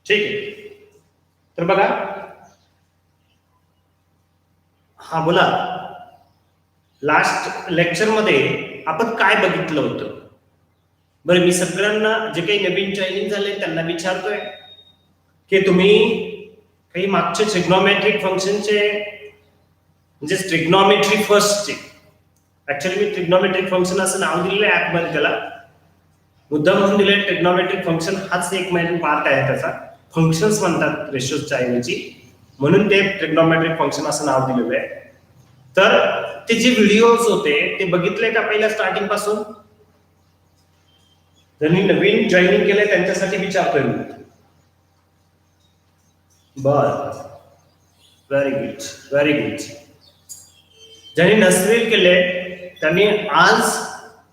ठीक आहे. तर बघा, हा बोला. लास्ट लेक्चर मध्ये आपण काय बघितलं होतं? बरं, मी सगळ्यांना जे काही नवीन जॉईनिंग झाले त्यांना विचारतोय की तुम्ही काही मागचे ट्रिग्नोमेट्रिक फंक्शनचे म्हणजे ट्रिग्नोमेट्री फर्स्टचे, ऍक्च्युअली मी ट्रिग्नोमेट्रिक फंक्शन असं नाव दिलेलं आहे ऍपमध्ये, त्याला मुद्दाम म्हणून दिले. ट्रिग्नोमेट्रिक फंक्शन हाच एक मेन पार्ट आहे त्याचा. फंक्शन्स म्हणतात रेशोच्या ऐवजी, म्हणून ते ट्रिग्नोमेट्रिक फंक्शन असं नाव दिलेलं आहे. तर ते जे व्हिडिओज होते ते बघितले का पहिल्या स्टार्टिंग पासून? ज्यांनी नवीन जॉईनिंग केलंय त्यांच्यासाठी विचारतोय मी. बर, व्हेरी गुड, व्हेरी गुड. ज्यांनी नसरील केले त्यांनी आज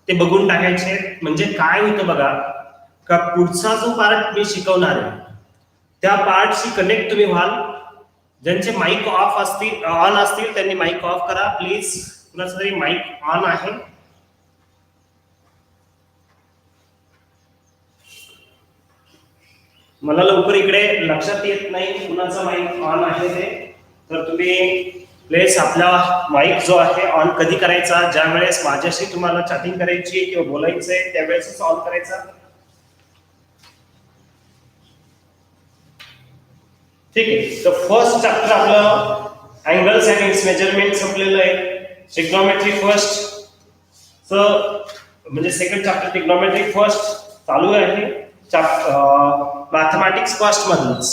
ते बघून टाकायचे. म्हणजे काय होतं बघा, का पुढचा जो पार्ट मी शिकवणार आहे त्या पार्टशी कनेक्ट तुम्ही व्हाल. ज्यांचे माईक ऑफ असतील, ऑन असतील, त्यांनी माईक ऑफ करा प्लीज. कुणाचं तरी माईक ऑन आहे? मला लवकर इकडे लक्षात येत नाही कुणाचा माईक ऑन आहे ते. तर तुम्ही प्लीज आपला माईक जो आहे ऑन कधी करायचा? ज्या वेळेस माझ्याशी तुम्हाला चॅटिंग करायची किंवा बोलायचंय त्यावेळेसच ऑन करायचा. ठीक आहे. तर फर्स्ट चॅप्टर आपलं अँगल्स अँड इट्स मेजरमेंट संपलेलं आहे. ट्रिग्नोमेट्री फर्स्ट म्हणजे सेकंड चॅप्टर ट्रिग्नोमेट्री फर्स्ट चालू आहे. मॅथमॅटिक्स फर्स्ट मधूनच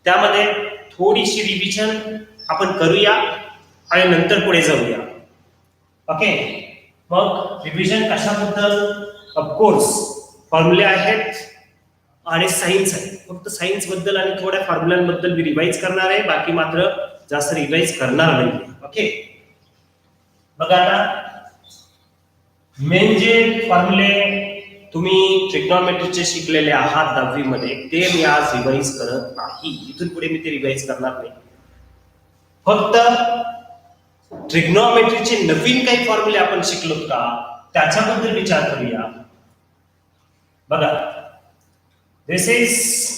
त्यामध्ये थोडीशी रिव्हिजन आपण करूया आणि नंतर पुढे जाऊया. ओके, मग रिव्हिजन कशाबद्दल? ऑफकोर्स फॉर्म्युले आहेत आणि सायन्स आहे. फक्त सायन्स बद्दल आणि थोड्या फॉर्म्युलांबद्दल मी रिवाइज करणार आहे, बाकी मात्र जास्त रिवाइज करणार नाही. ओके, बघा आता मेन जे फॉर्म्युले तुम्ही ट्रिग्नोमेट्रीचे शिकलेले आहात 10वी मध्ये ते मी आज रिवाइज करत नाही. इथून पुढे मी ते रिवाइज करणार नाही. फक्त ट्रिग्नोमेट्रीचे नवीन काही फॉर्म्युले आपण शिकलो का त्याच्याबद्दल विचार करूया. बघा, दिस is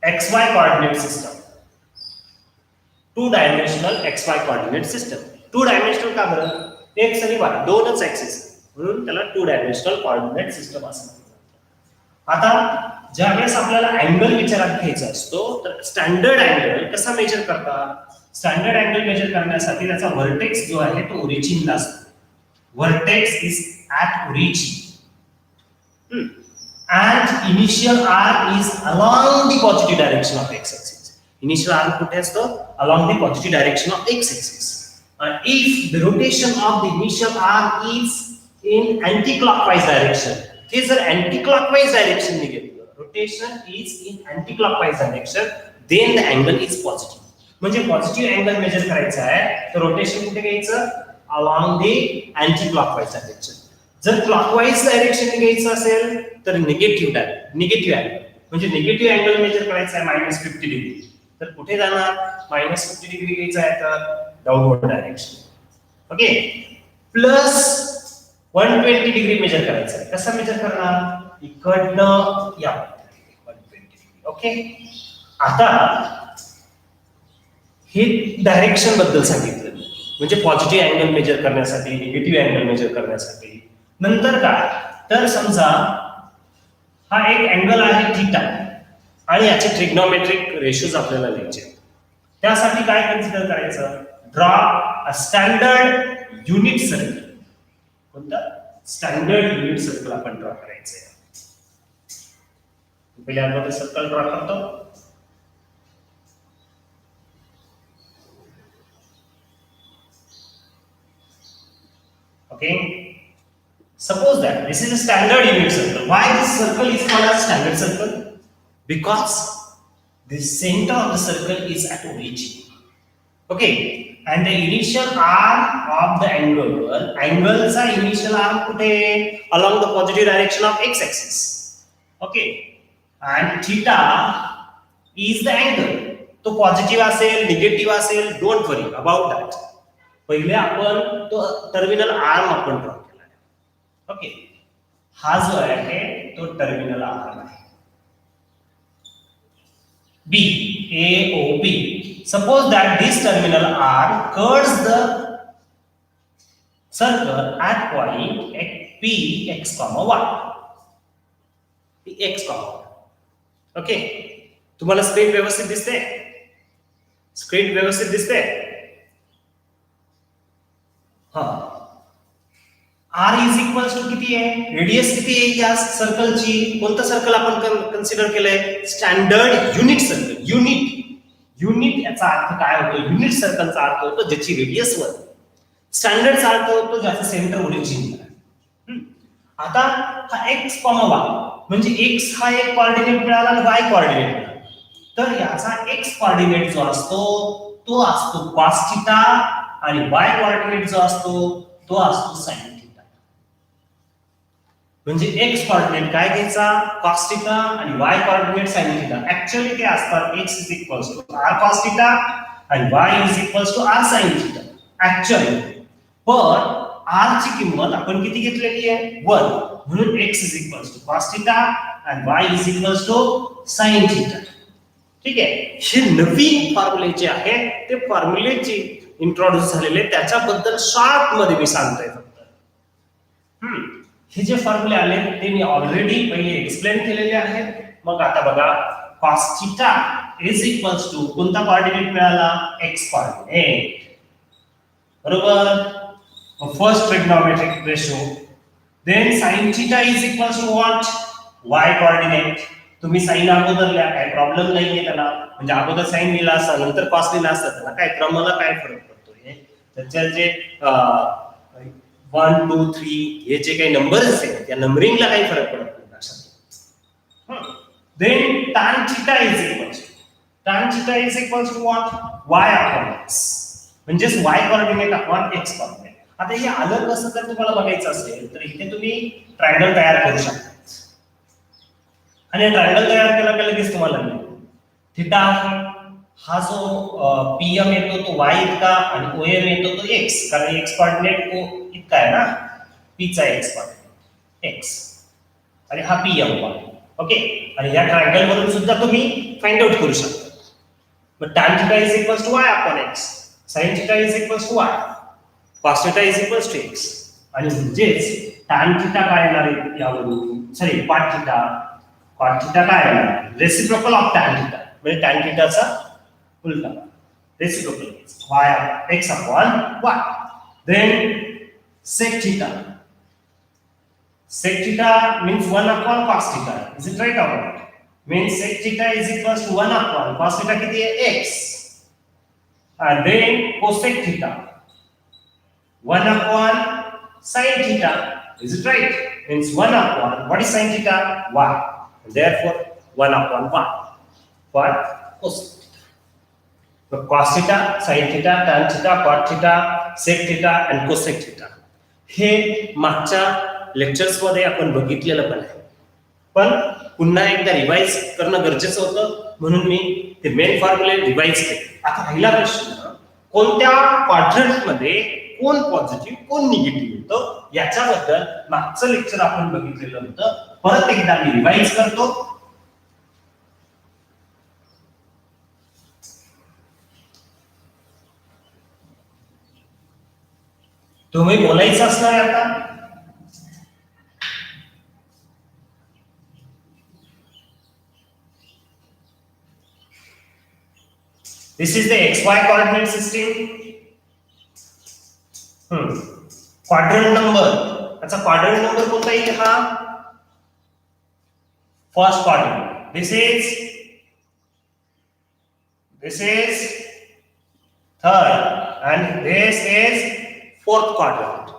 XY coordinate system, 2 dimensional XY coordinate system. 2 dimensional का बरं? X आणि Y दोनच ऍक्सिस म्हणून त्याला 2 dimensional coordinate system असं म्हणतात. आता ज्यावेळेस आपल्याला अँगल विचारात घ्यायचा असतो तर स्टँडर्ड अँगल कसा मेजर करतात? स्टँडर्ड अँगल मेजर करण्यासाठी त्याचा व्हर्टेक्स जो आहे तो ओरिजिनला असतो. Vertex is at origin and initial arc is along the positive direction of x-axis. Initial arc कुठे असतो? Along the positive direction of x-axis. And if the rotation of the initial arc is in anti-clockwise direction, हे जर anti-clockwise direction ने घेतलं, rotation is in anti-clockwise direction, then the angle is positive. म्हणजे positive angle major करायचा आहे तर rotation कुठे घ्यायचं? along the anti-clockwise direction. जर क्लॉकवाईज डायरेक्शन घ्यायचं असेल तर निगेटिव्ह अँगल म्हणजे निगेटिव्ह अँगल मेजर करायचा आहे -50 डिग्री. तर कुठे जाणार? -50 डिग्री घ्यायचा आहे तर downward direction. Okay, plus 120 degree measure करायचं आहे. कसं मेजर करणार? इकडनं या 120 डिग्री. ओके, आता हे डायरेक्शन बद्दल सांगितलं म्हणजे पॉझिटिव्ह अँगल मेजर करण्यासाठी, निगेटिव्ह अँगल मेजर करण्यासाठी. नंतर काय तर समजा हा एक अँगल आहे थीटा आणि याचे ट्रिग्नोमेट्रिक रेशोज आपल्याला लिहायचे. त्यासाठी काय कन्सिडर करायचं? Draw a standard unit circle. कोणतं? स्टँडर्ड युनिट सर्कल आपण ड्रॉ करायचंय. पहिल्यांदा सर्कल ड्रॉ करतो. Okay, suppose that this is a standard unit circle. Why this circle is called as standard circle? Because the center of the circle is at origin. Okay, and the initial arc of the angle's initial arc कुठे? Along the positive direction of x-axis. Okay, and theta is the angle. तो positive असेल, negative असेल, don't worry about that. पहिले आपण तो terminal arm आपण draw केला आहे. ओके, हा जो आहे तो टर्मिनल आर्म आहे. B, A, O, B. Suppose that this terminal R curves the circle at point P, x, y. P, x, y. Okay, तुम्हाला स्क्रीन व्यवस्थित दिसते? स्क्रीन व्यवस्थित दिसते? हाँ. R इज इक्वल्स टू किती आहे? रेडियस किती आहे या सर्कलची? कोणतं सर्कल आपण कन्सिडर केलंय? Standard unit circle. युनिट याचा अर्थ काय होतो? युनिट सर्कलचा अर्थ होतो ज्याची रेडियस 1. स्टँडर्डचा अर्थ होतो ज्याचं सेंटर ओरिजिन. आता हा x, y म्हणजे x हा एक कोऑर्डिनेट मिळाला आणि y कोऑर्डिनेट मिळाला. तर याचा x कोऑर्डिनेट जो असतो तो असतो cos थीटा आणि y कोऑर्डिनेट जो असतो तो असतो sin थीटा. म्हणजे x कोऑर्डिनेट काय घ्यायचा? cos थीटा आणि y coordinate sin theta. Actually ते असतात x r cos थीटा आणि y r sin theta. Actually पण r ची किंमत आपण किती घेतलेली आहे? 1. म्हणून x cos थीटा आणि y sin थीटा. ठीक आहे. हे नवीन फॉर्म्युले जे आहे ते फॉर्म्युले जे इंट्रोड्यूस झालेले त्याच्याबद्दल शॉर्ट मध्ये मी सांगतोय फक्त. हे जे फॉर्म्युले आले ते मी ऑलरेडी पहिले एक्सप्लेन केलेले आहेत. मग आता बघा, cos थीटा कोणता कोऑर्डिनेट मिळाला? x coordinate. बरोबर. First trigonometric ratio. Then sin theta what? y coordinate. तुम्ही साइन अगोदर लिहा, काही प्रॉब्लेम नाहीये त्याला. म्हणजे अगोदर साइन लिहिला असता नंतर cos लिहिला असता त्याला काय क्रमाला काय फरक पडतोय? त्याच्या जे 1 2 3 हे जे काही नंबर्स आहेत त्या नंबरिंगला काही फरक पडत नाही लक्षात. Then tan theta what? y upon x. म्हणजे y coordinate upon x coordinate. आता हे आलं कसं जर तुम्हाला बघायचं असेल तर इथे तुम्ही ट्रायंगल तयार करू शकता. आणि ट्रायंगल तयार केला की लगेच तुम्हाला थीटा हा जो पीएम येतो तो y इतका आणि ओएम येतो तो x, कारण x कोऑर्डिनेट इतका आहे ना, p चा x कोऑर्डिनेट x आणि हा पीएम पॉइंट. ओके. आणि या ट्रायंगल वरून सुद्धा तुम्ही फाइंड आउट करू शकता. मग tan theta y upon x, sin theta y, cos theta x. आणि म्हणजेच tan थीटा काय येणार आहे यावरून? सॉरी, cot थीटा काय येणार? Reciprocal of tan theta. म्हणजे tan थीटाचा उलटा reciprocal y x upon y. Then sec theta means 1 upon cos theta. Is it right or not? Means sec theta is 1 upon cos theta किती आहे? x. And then cosec theta 1 upon sin theta. Is it right? Means 1 upon what is sin theta? Y. And therefore 1 upon y for cosec theta. So cos theta, sin theta, tan theta, cot theta, sec theta and cosec theta हे मागच्या lectures मध्ये आपण बघितलेलं पण आहे. पण पुन्हा एकदा रिवाइज करणं गरजेचं होतं म्हणून मी ते मेन फॉर्म्युले रिवाइज केले. आता पहिला प्रश्न, कोणत्या क्वाड्रंट मध्ये कोण पॉझिटिव्ह कोण निगेटिव्ह होतं याच्याबद्दल मागचं लेक्चर आपण बघितलेलं होतं. परत एकदा मी रिवाइज करतो. तुम्ही बोलायचं असणार आता. This is the XY coordinate system. Quadrant number. अच्छा, quadrant number कोणता येईल हा? First quadrant. This is third and this is fourth quadrant.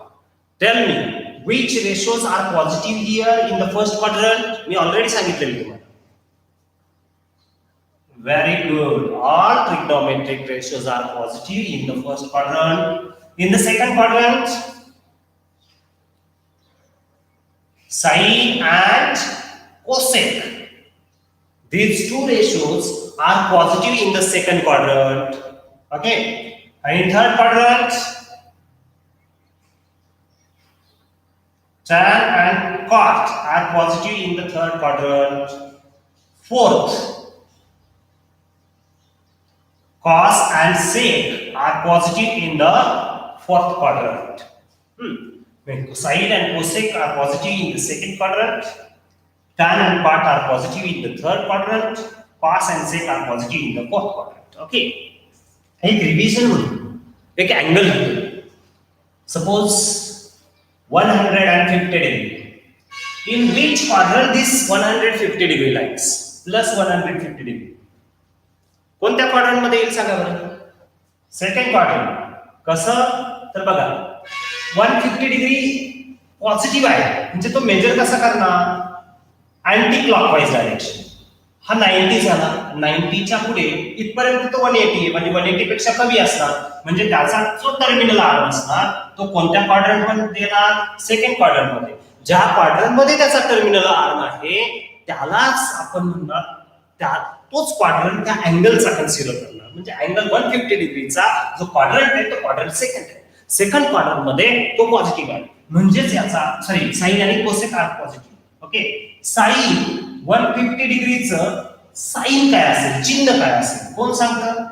Tell me which ratios are positive here in the first quadrant? Me already सांगितलेलं तुम्हाला. Very good. All trigonometric ratios are positive in the first quadrant. In the second quadrant, sine and cosec. These two ratios are positive in the second quadrant. Okay. And in third quadrant, tan and cot are positive in the third quadrant. Fourth, cos and sec are positive in the fourth quadrant. When cosine and cosec are positive in the second quadrant, tan and cot are positive in the third quadrant, cos and sec are positive in the fourth quadrant. Okay. एक revision होईल एक angle होईल suppose 150 degree. In which quadrant this 150 degree lies? Plus 150 degree. कोणत्या quadrant मध्ये येईल सांगा बरं. Second quadrant. कसं तर बघा 150 डिग्री पॉझिटिव्ह आहे म्हणजे तो मेजर कसा करणार अँटी क्लॉकवाईज डायरेक्शन. हा 90 झाला 90 च्या पुढे इथपर्यंत तो 180 आहे म्हणजे 180 पेक्षा कमी असणार म्हणजे त्याचा जो टर्मिनल आर्म असणार तो कोणत्या क्वाड्रंट मध्ये येणार सेकंड क्वाड्रंट मध्ये. ज्या क्वाड्रंट मध्ये त्याचा टर्मिनल आर्म आहे त्यालाच आपण म्हणणार त्या तोच क्वाड्रंट त्या अँगलचा कन्सिडर करणार म्हणजे अँगल 150 डिग्रीचा जो क्वाड्रंट आहे तो क्वाड्रंट सेकंड आहे. सेकंड क्वाड्रंट मध्ये तो पॉझिटिव्ह आहे म्हणजेच याचा सॉरी साइन आणि cosec are positive. Okay. Sine 150 डिग्रीचं साइन काय असेल चिन्ह काय असेल कोण सांगतं.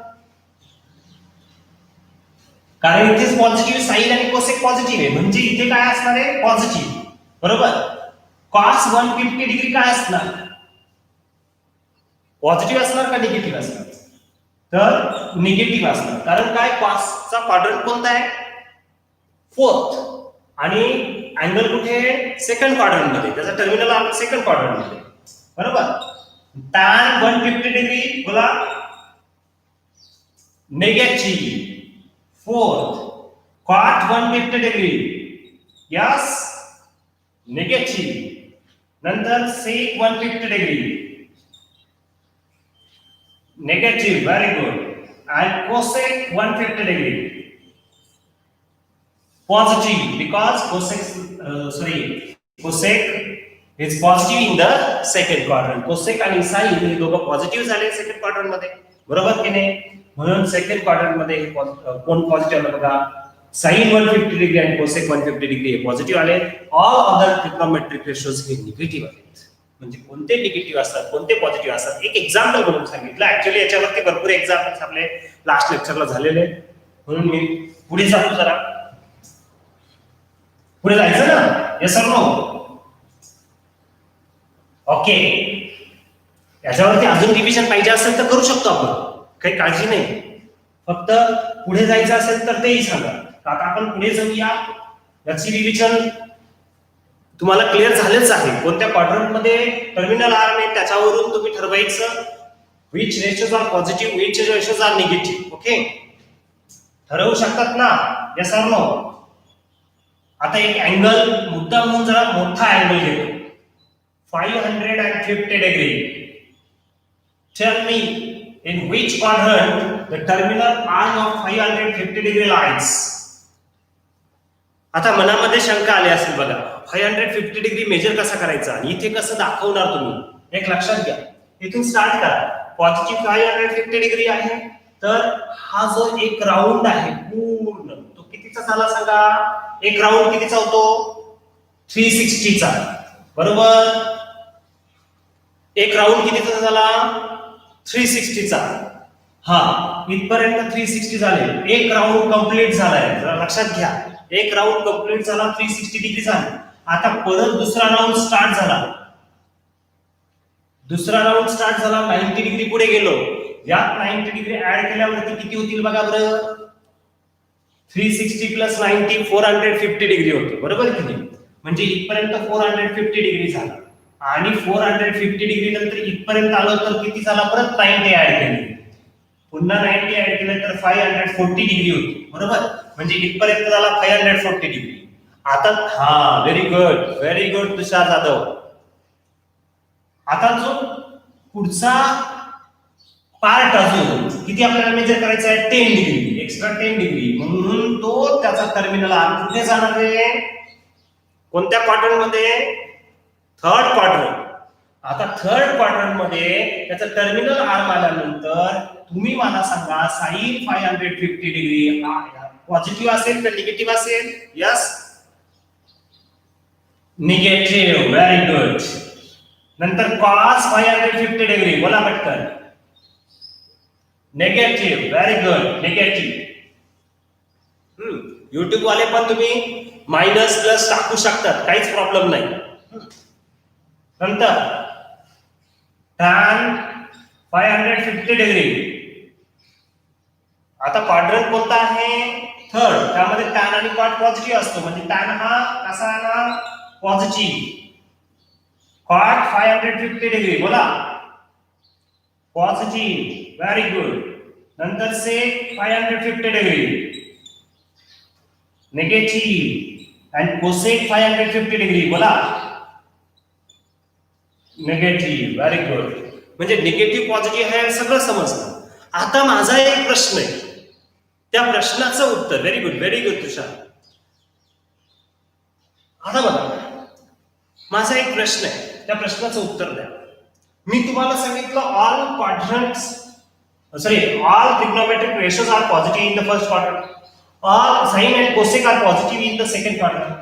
कारण इथेच पॉझिटिव्ह साइन आणि कोसेक पॉझिटिव्ह आहे म्हणजे इथे काय असणार आहे पॉझिटिव्ह बरोबर. cos 150 डिग्री काय असणार पॉझिटिव्ह असणार का निगेटिव्ह असणार तर निगेटिव्ह असणार कारण काय cos चा क्वाड्रंट कोणता आहे फोर्थ आणि अँगल कुठे सेकंड क्वाड्रंट मध्ये त्याचा टर्मिनल आहे सेकंड क्वाड्रंट मध्ये बरोबर. tan 150 डिग्री बोला negative fourth. cot 150 degree yes negative नंतर sec 150 degree negative very good and cosec 150 degree positive because cosec is positive in the second quadrant. cosec आणि sin हे दोघं पॉझिटिव्ह झाले second quadrant मध्ये बरोबर की नाही. म्हणून सेकंड क्वाड्रंट मध्ये कोण पॉझिटिव्ह आलं बघा sin 150 डिग्री आणि cosec 150 डिग्री हे पॉझिटिव्ह आले. ऑल अदर ट्रिग्नोमेट्रिक रेशोज हे निगेटिव्ह आहेत. म्हणजे कोणते निगेटिव्ह असतात कोणते पॉझिटिव्ह असतात एक एक्झाम्पल म्हणून सांगितलं. ऍक्च्युअली याच्यावरती भरपूर एक्झाम्पल्स आपले लास्ट लेक्चरला झालेले म्हणून मी पुढे जातो जरा पुढे जायचं ना येस ऑर नो. ओके. याच्यावरती अजून रिव्हिजन पाहिजे असेल तर करू शकतो आपण काही काळजी नाही फक्त पुढे जायचं असेल तर तेही सांगा. आता आपण पुढे जाऊया याची रिव्हिजन तुम्हाला क्लिअर झालेच आहे. कोणत्या क्वाड्रंट मध्ये टर्मिनल आर्म आहे त्याच्यावरून तुम्ही ठरवायचं which ratios are positive which ratios are negative. Okay ठरवू शकतात ना yes or no. आता एक अँगल मुद्दा म्हणून जरा मोठा अँगल घेतो 550 degree. Tell me in which quadrant the terminal arm of 550 degree lies. आता मनामध्ये शंका आली असेल बघा 550 डिग्री मेजर कसा करायचा आणि इथे कसं दाखवणार तुम्ही एक लक्षात घ्या. इथून स्टार्ट करा पॉझिटिव्ह 550 डिग्री आहे तर हा जो एक राऊंड आहे पूर्ण तो कितीचा झाला सांगा. एक राऊंड कितीचा होतो 360 चा बरोबर. एक राऊंड कितीचा झाला 360 चा. हा इथपर्यंत 360 झाले एक राऊंड कंप्लीट झालाय जरा लक्षात घ्या. एक राऊंड कंप्लीट झाला 360 डिग्री झाला. आता परत दुसरा राऊंड स्टार्ट झाला. दुसरा राऊंड स्टार्ट झाला 90 डिग्री पुढे गेलो. यात 90 डिग्री ऍड केल्यावरती किती होतील बघा बरं 360 प्लस 90 450 डिग्री होते बरोबर की नाही. म्हणजे इथपर्यंत 450 डिग्री झाला आणि 450 डिग्री नंतर इथपर्यंत आलो तर किती झाला परत 90 ऍड केली पुन्हा 90 ऍड केलं तर 540 डिग्री होती बरोबर. म्हणजे इथपर्यंत झाला 540 डिग्री. आता हा व्हेरी गुड तुषार जाधव. आता जो पुढचा पार्ट अजून किती आपल्याला मेजर करायचा आहे 10 डिग्री एक्स्ट्रा 10 डिग्री म्हणून तो त्याचा टर्मिनल आर्म कुठे जाणार आहे कोणत्या क्वाड्रंट मध्ये थर्ड क्वाड्रंट. आता थर्ड क्वाड्रंट मध्ये त्याचा टर्मिनल आर्म आल्यानंतर तुम्ही मला सांगा साइन 550 डिग्री पॉझिटिव्ह असेल का निगेटिव्ह असेल. Yes negative very good. नंतर cos 550 डिग्री बोला पटकन negative, very good, negative. YouTube वाले पण तुम्ही मायनस प्लस टाकू शकतात, काहीच प्रॉब्लेम नाही. नंतर tan 550 डिग्री. आता क्वाड्रंट कोणता आहे? थर्ड. त्यामध्ये tan आणि cot पॉझिटिव्ह असतो, म्हणजे tan हा कसा आला? पॉझिटिव्ह. cot 550 डिग्री, बोला पॉझिटिव्ह, व्हेरी गुड. नंतर sec 550 डिग्री निगेटिव्ह, आणि cosec 550 डिग्री, बोला निगेटिव्ह, व्हेरी गुड. म्हणजे निगेटिव्ह पॉझिटिव्ह हे सगळं समजलं. आता माझा एक प्रश्न आहे, त्या प्रश्नाचं उत्तर. व्हेरी गुड तुषार. आता बघा, माझा एक प्रश्न आहे, त्या प्रश्नाचं उत्तर द्या. मी तुम्हाला सांगितलं all quadrants, all trigonometric ratios are positive in the first quadrant, all sin and cosec are positive in the second quadrant,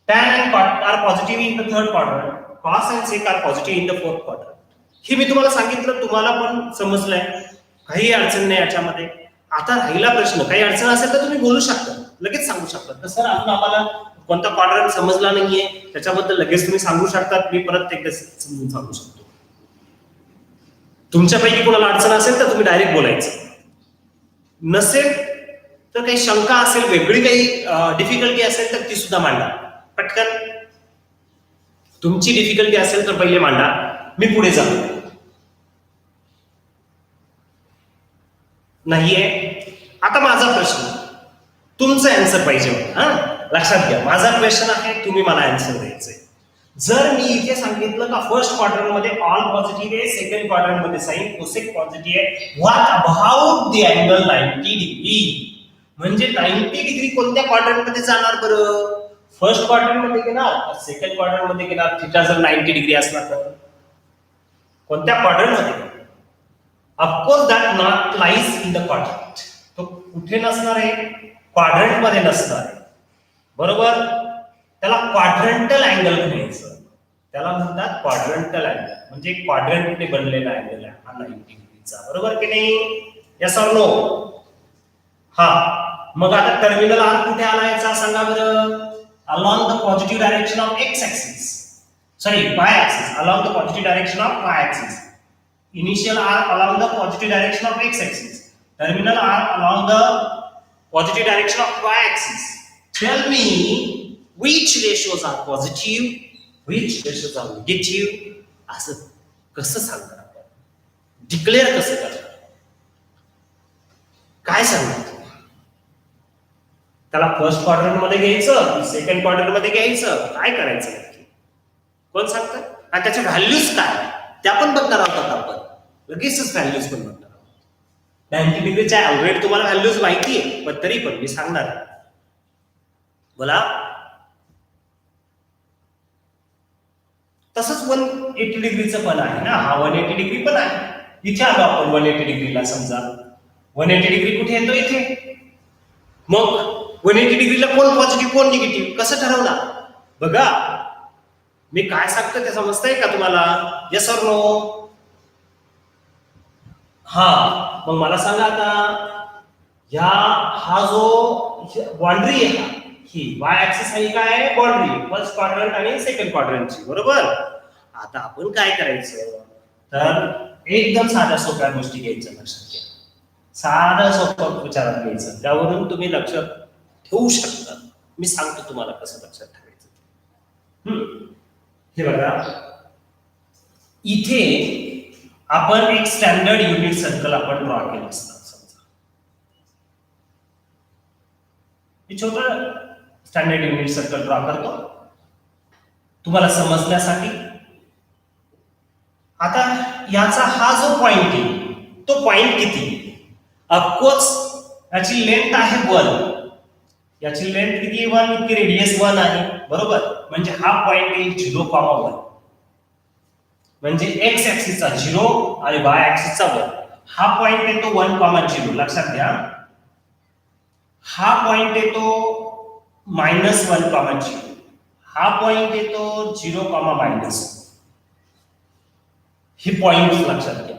tan and cot are positive in the third quadrant, cos and sec are positive in the fourth quadrant. हे मी तुम्हाला सांगितलं, तुम्हाला पण समजलंय, काही अडचण नाही याच्यामध्ये. आता राहिला प्रश्न, काही अडचण असेल तर तुम्ही बोलू शकता, लगेच सांगू शकता. तर सर अजून आम्हाला कोणता क्वाड्रंट समजला नाहीये, त्याच्याबद्दल लगेच तुम्ही सांगू शकतात, मी परत एकदा समजून सांगू शकतो. तुमच्यापैकी कोणाला अडचण असेल तर तुम्ही डायरेक्ट बोलायचं, नसेल तर काही शंका असेल, वेगळी काही डिफिकल्टी असेल तर ती सुद्धा मांडा पटकन. तुमची डिफिकल्टी असेल तर पहिले मांडा, मी पुढे जातो. नाहीये? आता माझा प्रश्न, तुमचा आन्सर पाहिजे. लक्षात घ्या, माझा क्वेश्चन आहे, तुम्ही मला आन्सर द्यायचंय. जर मी इथे सांगितलं का फर्स्ट क्वाड्रंट मध्ये ऑल पॉझिटिव्ह आहे, सेकंड क्वाड्रंट मध्ये साइन कोसेक पॉझिटिव्ह आहे, what about the angle 90 degree? म्हणजे 90 डिग्री कोणत्या क्वाड्रंट मध्ये जाणार बरं? फर्स्ट क्वाड्रंट मध्ये घेणार, सेकंड क्वाड्रंट मध्ये घेणार? थिटा जर 90 डिग्री असला तर कोणत्या क्वाड्रंट मध्ये? Of course that not lies in the quadrant. तो कुठे नसणार आहे? क्वाड्रंट मध्ये नसणार आहे, बरोबर. त्याला क्वाड्रंटल अँगल म्हणायचं, त्याला म्हणतात क्वाड्रंटल अँगल, म्हणजे क्वाड्रंटने बनलेला अँगल आहे हा 90 डिग्रीचा, बरोबर की नाही? Yes or no? हा. मग आता टर्मिनल आर कुठे आला याचा सांगा बरं? along the positive direction of x axis, y axis, along the positive direction of y axis. Initial are along the positive direction of x axis, terminal are along the positive direction of y axis. Tell me which ratios are positive, which ratios are negative. असं कसं सांगणार आपण? Declare कसं करणार? काय सांगणार? त्याला first quadrant मध्ये घ्यायचं, सेकंड क्वाड्रंट मध्ये घ्यायचं, काय करायचं नक्की? कोण सांगतं? आणि त्याच्या व्हॅल्यूज काय त्या पण बघणार आहोत आपण, लगेचच व्हॅल्यूज पण बघणार आहोत. 90 डिग्रीच्या ऑलरेडी तुम्हाला व्हॅल्यूज माहिती आहे, पण तरी पण मी सांगणार आहे. बोला. तसंच 180 डिग्रीचं पण आहे ना, हा 180 डिग्री पण आहे. इथे आलो आपण 180 डिग्रीला, समजा 180 डिग्री कुठे येतो? इथे. मग 180 डिग्रीला कोण पॉझिटिव्ह कोण निगेटिव्ह कसं ठरवणार? बघा, मी काय सांगतो ते समजतंय का तुम्हाला? Yes or no? हा. मग मला सांगा आता, हा जो बाउंड्री आहे, ही वाय ऍक्सिस ही काय आहे? बाउंड्री, फर्स्ट क्वाड्रंट आणि सेकंड क्वाड्रंटची, बरोबर. आता आपण काय करायचं? तर एकदम साध्या सोप्या गोष्टी घ्यायच्या, लक्षात घ्या. साधा सोपं विचारात घ्यायचं, त्यावरून तुम्ही लक्षात ठेवू शकता. मी सांगतो तुम्हाला कसं लक्षात ठेवायचं. हे बघा, इथे आपण एक स्टँडर्ड युनिट सर्कल आपण ड्रॉ केलं असतं. समजा मी छोटं स्टँडर्ड युनिट सर्कल ड्रॉ करतो तुम्हाला समजण्यासाठी. आता याचा हा जो पॉइंट आहे, तो पॉइंट किती? ऑफकोर्स याची लेंथ आहे 1. याची लेंथ किती? 1. इतकी रेडियस 1 आहे, बरोबर. म्हणजे हा पॉइंट आहे 0,1. म्हणजे एक्स ऍक्सिसचा 0 आणि वाय ऍक्सिसचा 1. हा पॉइंट येतो 1,0. लक्षात घ्या, हा पॉइंट येतो -1,0. हा पॉइंट येतो 0,-. ही पॉइंट लक्षात घ्या.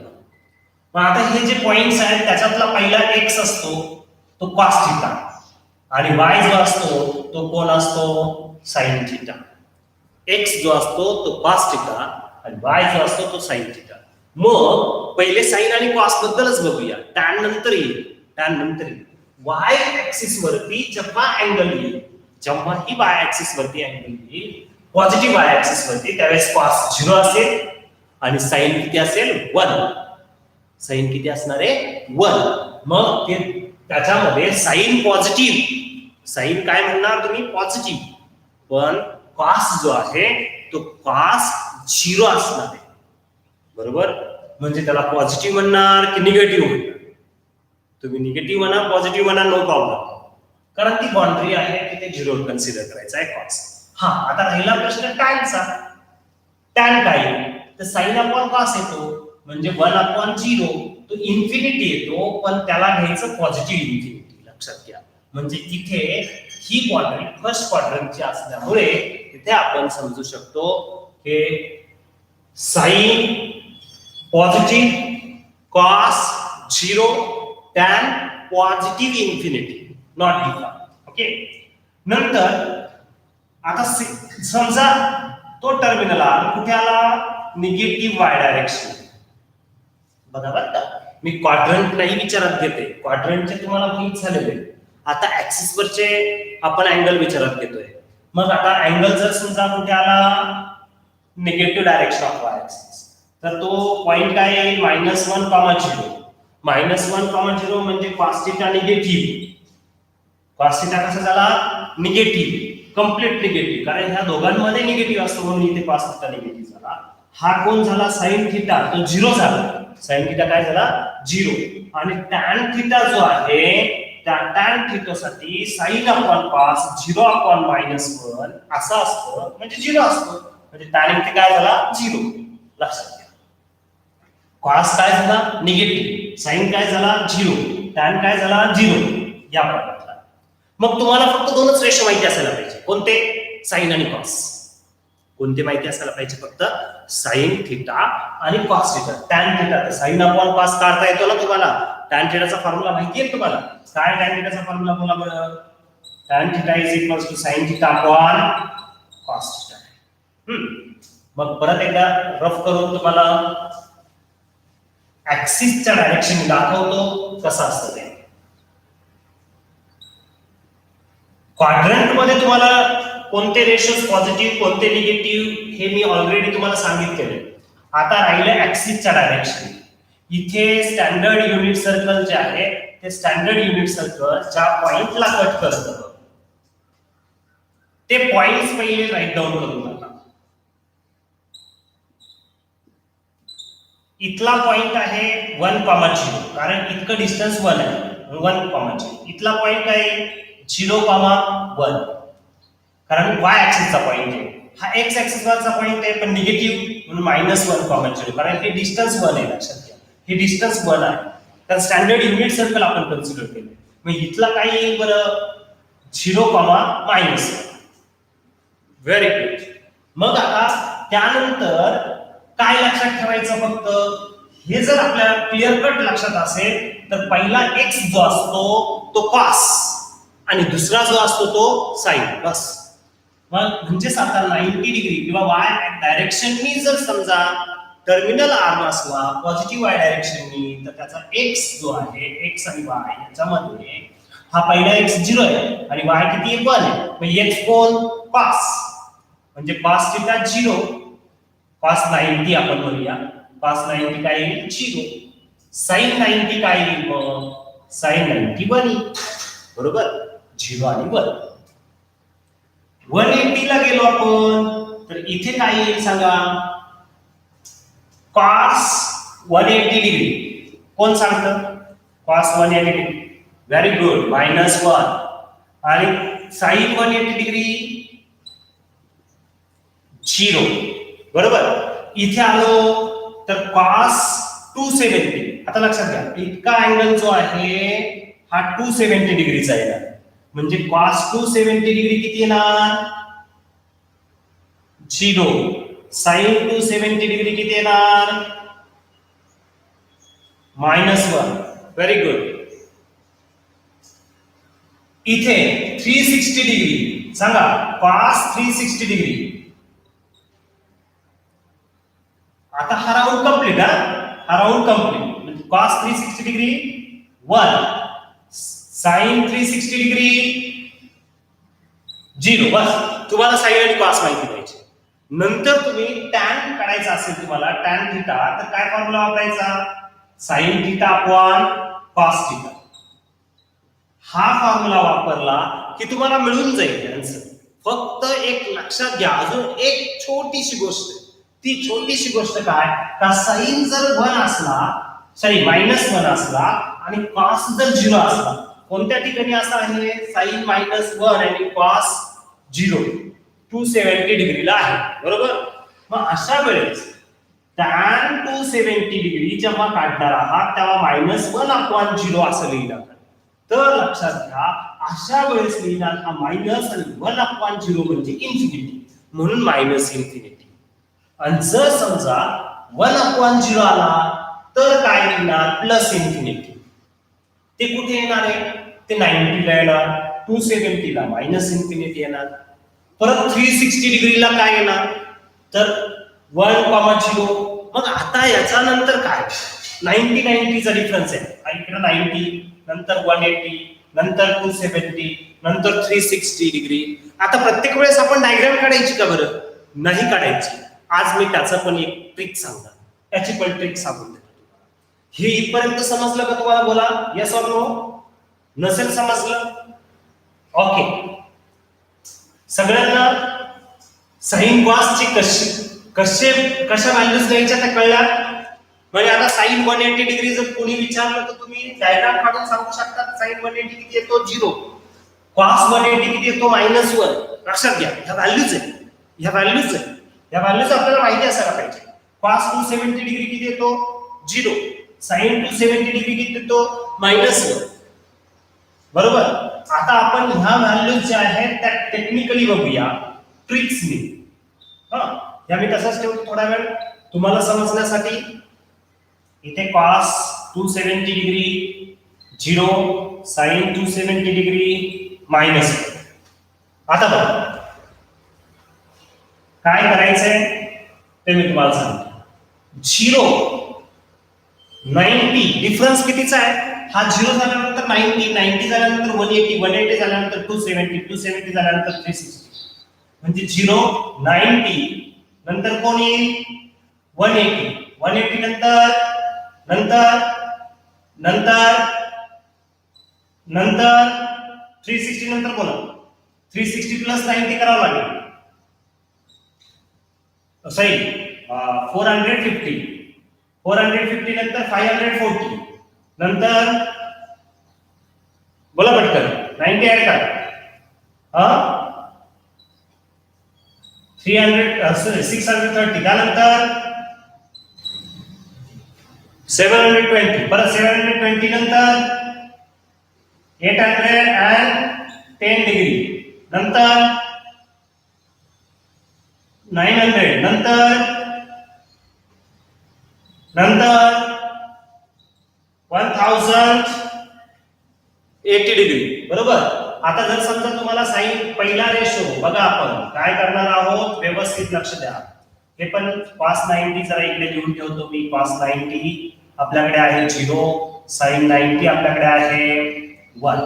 मग आता हे जे पॉइंट्स आहेत त्याच्यातला पहिला एक्स असतो तो कॉस थिटा आणि वाय जो असतो तो कोण असतो साइन थिटा. एक्स जो असतो तो कॉस थिटा आणि वाय जो असतो तो साइन थिटा. मग पहिले साइन आणि कॉस बद्दलच बघूया, टॅन नंतर येईल. टॅन नंतर येईल. वाय ऍक्सिस वरती जेव्हा अँगल येईल, जेव्हा ही वाय ऍक्सिस वरती अँगल येईल पॉझिटिव्ह वाय ऍक्सिस वरती, त्यावेळेस कॉस 0 असेल आणि साइन किती असेल 1. साइन किती असणार आहे 1. मग ते त्याच्यामध्ये साइन पॉझिटिव्ह, साइन काय म्हणणार तुम्ही पॉझिटिव्ह, पण कॉस जो आहे तो कॉस 0 असणार आहे. बरोबर, म्हणजे त्याला पॉझिटिव्ह म्हणणार की निगेटिव्ह म्हणणार? तुम्ही निगेटिव्ह म्हणा पॉझिटिव्ह म्हणा नो प्रॉब्लेम, कारण ती बाउंड्री आहे की ते 0 कन्सिडर करायचं आहे कॉस. हा, आता राहिला प्रश्न टॅनचा. टॅन काय तर साइन अपॉन कॉस येतो, म्हणजे 1/0 तो इन्फिनिटी येतो, पण त्याला घ्यायचं पॉझिटिव्ह इन्फिनिटी. लक्षात घ्या, म्हणजे तिथे ही क्वाड्रंट फर्स्ट क्वाड्रंटची असल्यामुळे तिथे आपण समजू शकतो की sine positive, cos 0, tan positive infinity, not define. Okay, नंतर आता समजा तो टर्मिनल कुठे आला निगेटिव्ह वाय डायरेक्शन. बघा बरं का, मी क्वाड्रंट नाही विचारात घेते, क्वाड्रंटचे तुम्हाला माहित झालेले. आता ऍक्सिस वरचे आपण अँगल विचारात घेतोय. मग आता अँगल जर समजा कुठे आला negative direction of Y axis, तर तो पॉइंट काय येईल -1, -1, म्हणजे cos theta negative. Cos theta कसा झाला निगेटिव्ह, कम्प्लीट निगेटिव्ह, कारण ह्या दोघांमध्ये निगेटिव्ह असतो म्हणून इथे कॉस थिटा निगेटिव्ह झाला. हा कोण झाला साइन थिटा, तो 0 झाला. साइन थिटा काय झाला 0. आणि टॅन थिटा जो आहे त्या टॅन थिटासाठी साइन अपॉन कॉस 0/-1 असं असतं, म्हणजे 0 असतो, म्हणजे टॅन इथे काय झाला 0. लक्षात घ्या, कॉस काय झाला निगेटिव्ह, साइन काय झाला 0, टॅन काय झाला 0 या प्रकारात. मग तुम्हाला फक्त दोनच रेशो माहिती असायला पाहिजे, कोणते साइन आणि कॉस. कोणते माहिती असायला पाहिजे फक्त साइन थिटा आणि cos theta. Tan theta sine upon cos काढता येतो ना तुम्हाला, टॅन थिटाचा फॉर्म्युला माहिती आहे तुम्हाला. काय टॅन थिटाचा फॉर्म्युला बोला बरं. Tan theta is equals to sine theta upon cos theta. मग परत एकदा रफ करून तुम्हाला ऍक्सिसच्या डायरेक्शन दाखवतो कसं असतं ते. क्वाड्रंट मध्ये तुम्हाला कोणते रेशोज पॉझिटिव्ह कोणते निगेटिव्ह हे मी ऑलरेडी तुम्हाला सांगितलेले. आता राहिलं ऍक्सिसच्या डायरेक्शन. इथे स्टँडर्ड युनिट सर्कल जे आहे ते स्टँडर्ड युनिट सर्कल ज्या पॉइंटला कट करतं ते पॉइंट्स पहिले राईट डाऊन करून टाका. इथला पॉइंट आहे 1,0, कारण इतकं डिस्टन्स 1 आहे 1,0. इथला पॉइंट आहे 0,1, कारण वाय ऍक्सिसचा पॉइंट आहे. हा एक्स ऍक्सिस वरचा पॉइंट आहे पण निगेटिव्ह म्हणून -1,0, कारण हे डिस्टन्स 1 आहे. लक्षात घ्या, हे डिस्टन्स 1 आहे, तर स्टँडर्ड युनिट सर्कल आपण कन्सिडर केलं. मग इथला काय येईल बरं 0,-1. Very good. मग आता त्यानंतर काय लक्षात ठेवायचं फक्त, हे जर आपल्याला क्लिअर कट लक्षात असेल तर पहिला एक्स जो असतो तो कॉस आणि दुसरा जो असतो तो साइन. बस, मग म्हणजेच आता 90 डिग्री किंवा वाय डायरेक्शननी जर समजा टर्मिनल आर्म असला पॉझिटिव्ह वाय डायरेक्शननी, तर त्याचा एक्स जो आहे एक्स आणि वाय याच्यामध्ये हा पहिला एक्स 0 आहे आणि वाय किती आहे 1 आहे. मग एक्स कोण कॉस, म्हणजे कॉस थिटा 0, कॉस 90 आपण म्हणूया. कॉस 90 काय येईल 0. साइन 90 काय येईल मग साइन 90 1 येईल. बरोबर, 0 आणि 1. 180 ला गेलो आपण तर इथे काय येईल सांगा cos 180 डिग्री. कोण सांगतं cos 180 डिग्री? Very good, -1. आणि sin 180 डिग्री 0. बरोबर, इथे आलो तर cos 270. आता लक्षात घ्या, इतका अँगल जो आहे हा 270 डिग्रीचा येणार, म्हणजे cos 270 डिग्री किती येणार 0. sin 270 डिग्री किती येणार -1. Very good. इथे 360 डिग्री सांगा, cos 360 डिग्री. आता हा राऊंड कंप्लीट, हा राऊंड कंप्लीट म्हणजे cos 360 डिग्री 1, sin 360 डिग्री 0. बस तुम्हाला sin आणि cos माहिती पाहिजे. नंतर तुम्ही tan काढायचा असेल तुम्हाला tan थीटा, तर काय फॉर्म्युला वापरायचा? sin theta upon cos theta. हा फॉर्म्युला वापरला की तुम्हाला मिळून जाईल आन्सर. फक्त एक लक्षात घ्या, अजून एक छोटीशी गोष्ट. ती छोटीशी गोष्ट काय, का साइन जर 1 असला, सॉरी -1 असला आणि cos जर 0 असला, कोणत्या ठिकाणी असा आहे साइन -1 आणि cos 0 270 डिग्रीला आहे, बरोबर. मग अशा वेळेस tan 270 डिग्री जेव्हा काढणार आहात तेव्हा -1/0 असं लिहिणार. तर लक्षात घ्या, अशा वेळेस लिहिणार हा मायनस आणि 1/0 म्हणजे इन्फिनिटी, म्हणून -इन्फिनिटी. आणि जर समजा 1/0 आला तर काय लिहिणार? +इन्फिनिटी. ते कुठे येणार आहे? ते 90 ला येणार, 270 ला -इन्फिनिटी येणार. परत 360 डिग्रीला काय येणार? तर 1,0. मग आता याच्या नंतर काय? 90 चा डिफरन्स आहे. इकडे 90, नंतर 180, नंतर 270, नंतर 360 डिग्री. आता प्रत्येक वेळेस आपण डायग्राम काढायची का बरं? नाही काढायची. आज मी त्याचं पण एक ट्रिक सांगणार, त्याची पण ट्रिक सांगून देतो तुम्हाला. हे इथपर्यंत समजलं का तुम्हाला? बोला येस ऑर नो. नसेल समजलं, ओके. सगळ्यांना साइन cos ची कशा व्हॅल्यूज द्यायच्या त्या कळल्या? म्हणजे आता साइन 180 डिग्री जर कोणी विचारलं तर तुम्ही डायग्राम काढून सांगू शकता. साइन 180 किती येतो? 0. cos 180 किती येतो? -1. लक्षात घ्या, ह्या व्हॅल्यूज आहेत, ह्या व्हॅल्यूज आहेत. या व्हॅल्यूज आपल्याला माहिती असायला पाहिजे. cos 270 डिग्री किती येतो? 0. sin 270 डिग्री किती येतो? -1. बरोबर. आता आपण ह्या व्हॅल्यूज ज्या आहेत त्या टेक्निकली बघूया, ट्रिक्सनी. या मी तसंच ठेवतो थोडा वेळ तुम्हाला समजण्यासाठी. इथे cos 270 डिग्री 0, sin 270 डिग्री -1. आता बघा काय करायचंय ते मी तुम्हाला सांगतो. 0 90 डिफरन्स कितीचा आहे? हा 0 झाल्यानंतर 90, 90 झाल्यानंतर 180, 180 झाल्यानंतर 270, 270 झाल्यानंतर 360. म्हणजे 0 90 नंतर कोण येईल? 180, 180 नंतर नंतर नंतर नंतर 360 नंतर कोण? 360 + 90 करावं लागेल. सही 450, 450 नंतर 540 नंतर बोला पटकन 90 ऍड करा. 630 त्यानंतर 720, परत 720 नंतर 810 डिग्री नंतर 900 नंतर नंतर 1080 डिग्री. बरोबर. आता जर समजा तुम्हाला साइन पहिला रेशो बघा, आपण काय करणार आहोत व्यवस्थित लक्ष द्या. हे पण cos 90 जरा इकडे लिहून ठेवतो मी. cos 90 आपल्याकडे आहे 0, sin 90 आपल्याकडे आहे 1.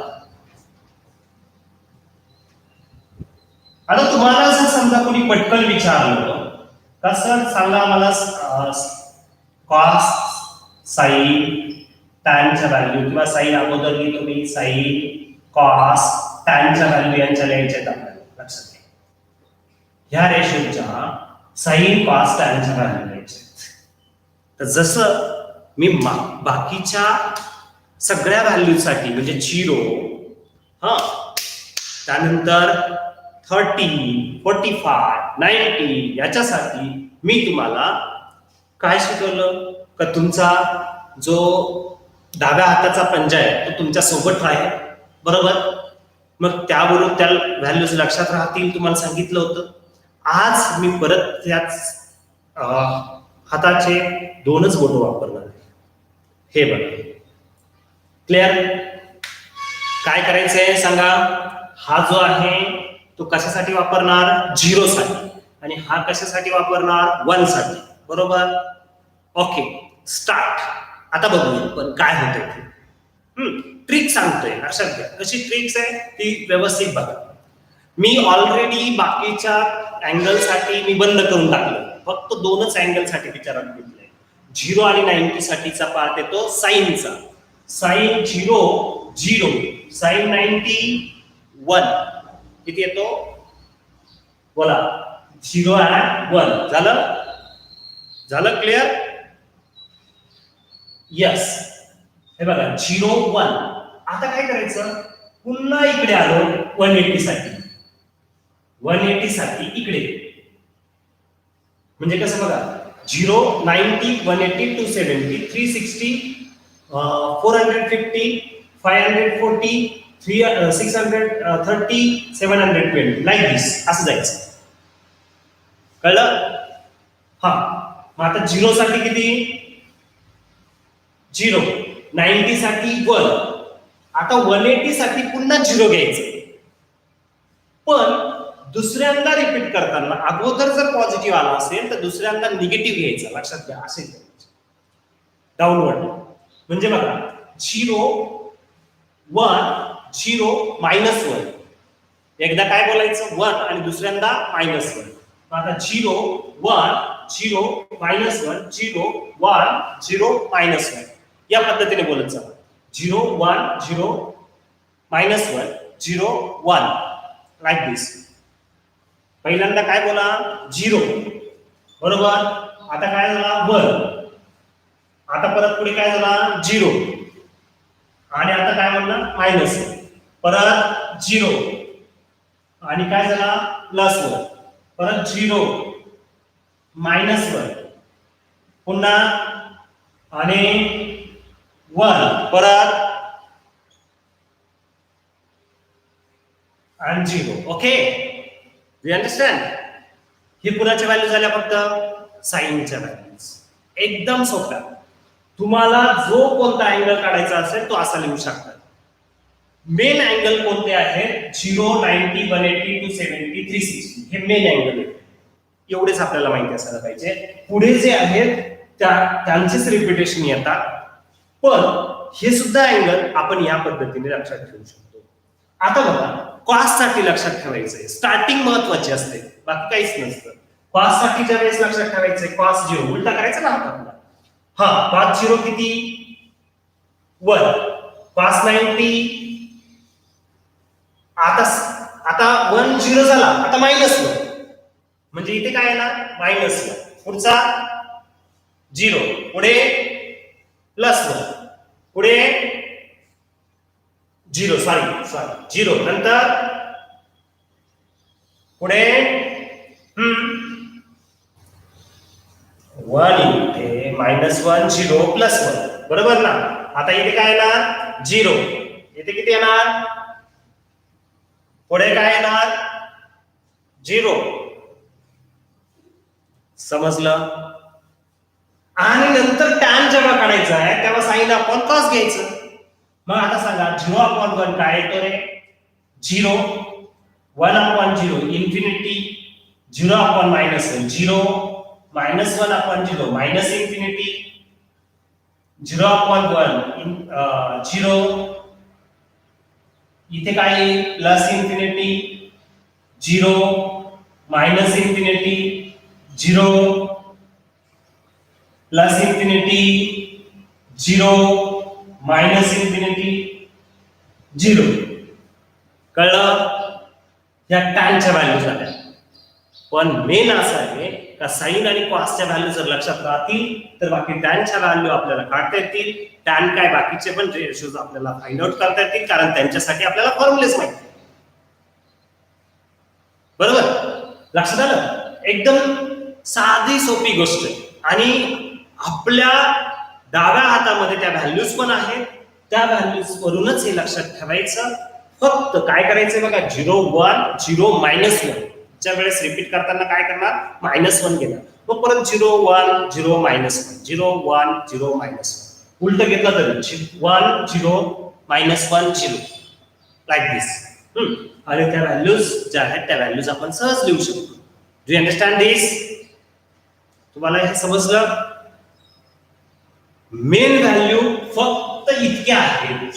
आता तुम्हाला जर समजा कोणी पटकन विचारलं कसं सांगा मला cos sin tan च्या व्हॅल्यू, किंवा sin अगोदर लिहितो मी sin cos tan च्या व्हॅल्यू यांच्या लिहायच्या आपल्याला. लक्षात घ्या, ह्या रेशोच्या sin cos tan च्या व्हॅल्यू लिहायच्या. तर जसं मी बाकीच्या सगळ्या व्हॅल्यू साठी म्हणजे 0 त्यानंतर 30, 45, 90 याच्यासाठी मी तुम्हाला काय शिकवलं का तुमचा जो डाव्या हाताचा पंजा आहे तो तुमच्या सोबत राहील. बरोबर. मग त्यावरून त्या व्हॅल्यूज लक्षात राहतील तुम्हाला सांगितलं होतं. आज मी परत त्याच हाताचे 2च बोट वापरणार आहे. हे बघा. क्लिअर? काय करायचंय सांगा. हा जो आहे तो कशासाठी वापरणार? 0 साठी. आणि हा कशासाठी वापरणार? 1 साठी. बरोबर? Okay, start. आता बघूया पण काय होतंय ते. ट्रिक सांगतोय, लक्षात घ्या. कशी ट्रिक्स आहे ती व्यवस्थित बघा. मी ऑलरेडी बाकीच्या अँगल साठी मी बंद करून टाकलं. फक्त 2च अँगल साठी विचारात घेतलंय. 0 आणि 90 साठीचा पार्ट येतो साईनचा. Sign 0 0, sign 90 1. किती येतो? बोला. 0 आणि 1 झालं. झालं क्लिअर? यस. हे बघा 0 1. आता काय करायचं? पुन्हा इकडे आलो 180 साठी. 180 साठी इकडे. म्हणजे कसं बघा 0 90 180 270 360 450 540 630 720 लाईक दिस. असं जायचं. कळलं? हा. मग आता 0 साठी किती? 0. 90 साठी 1. आता 180 साठी पुन्हा 0 घ्यायचं. पण दुसऱ्यांदा रिपीट करताना अगोदर जर पॉझिटिव्ह आला असेल तर दुसऱ्यांदा निगेटिव्ह घ्यायचा. लक्षात घ्या. असे डाऊनवर्ड. म्हणजे बघा 0 1 0 -1. एकदा काय बोलायचं? 1 आणि दुसऱ्यांदा -1. आता 0 1 0 -1 0 1 0 -1 या पद्धतीने बोलत जा. 0 1 0 -1 0 1 लाईक दिस. पहिल्यांदा काय बोला? 0. बरोबर? आता काय झाला? 1. आता परत पुढे काय झाला? 0. आणि आता काय म्हणणार? -1. परत 0. आणि काय झाला? +1. परत 0 -1. पुन्हा आणि 1. परत आणि 0. Okay, you understand? ही कुणाच्या व्हॅल्यू झाल्या? फक्त साईनच्या व्हॅल्यूज. एकदम सोपा. तुम्हाला जो कोणता अँगल काढायचा असेल तो असा लिहू शकता. मेन अँगल कोणते आहेत? 0 90 180 270 360 हे मेन अँगल आहेत. एवढेच आपल्याला माहिती असायला पाहिजे. पुढे जे आहेत त्यांचेच रिपिटेशन येतात. पण हे सुद्धा अँगल आपण या पद्धतीने लक्षात ठेवू शकतो. आता बघा कॉस साठी लक्षात ठेवायचंय. स्टार्टिंग महत्वाची असते, बाकी काहीच नसतं. कॉस साठी ज्या वेळेस लक्षात ठेवायचंय कॉस 0 उलटा करायचा ना आपल्याला. हा कॉस 0 किती? 1. कॉस 90 आता 1 0 झाला. आता -1 म्हणजे इथे काय येणार? -1. पुढचा 0. पुढे +1. पुढे 0 सॉरी 0. नंतर पुढे 1 इथे -1 0 +1. बरोबर ना? आता इथे काय येणार? 0. इथे किती येणार? पुढे काय येणार? 0. समजलं? आणि नंतर टॅन जेव्हा काढायचा आहे तेव्हा साइन अपॉन कॉस घ्यायचं. मग आता सांगा 0/1 काय येतो रे? 0. 1/0 इन्फिनिटी. 0/-1 0. -1/0 -इन्फिनिटी. 0/1 0. इथे काय येईल? +इन्फिनिटी. 0 -infinity 0 +infinity 0 -infinity 0. कळलं? या टॅनच्या व्हॅल्यू झाल्या. पण मेन असं आहे का साइन आणि कॉसच्या व्हॅल्यू जर लक्षात राहतील तर बाकी टॅनच्या व्हॅल्यू आपल्याला काढता येतील. टॅन काय बाकीचे पण रेशोज आपल्याला फाइंड आउट करता येतील, कारण त्यांच्यासाठी आपल्याला फॉर्म्युलेच माहिती आहे. बरोबर? लक्षात आलं? एकदम साधी सोपी गोष्ट. आणि आपल्या डाव्या हातामध्ये त्या व्हॅल्यूज पण आहेत. त्या व्हॅल्यूज वरूनच हे लक्षात ठेवायचं. फक्त काय करायचंय बघा 0 1 0 -1 च्या वेळेस रिपीट करताना काय करणार? -1 घेणार. मग परत 0 1 0 -1 0 1 0 -1 उलट घेतलं तर 1 0 -1 0 लाईक दिस. आणि त्या व्हॅल्यूज ज्या आहेत त्या व्हॅल्यूज आपण सहज लिहू शकतो. डू यू अंडरस्टँड दिस? तुम्हाला हे समजलं? मेन व्हॅल्यू फक्त इतक्या आहेत.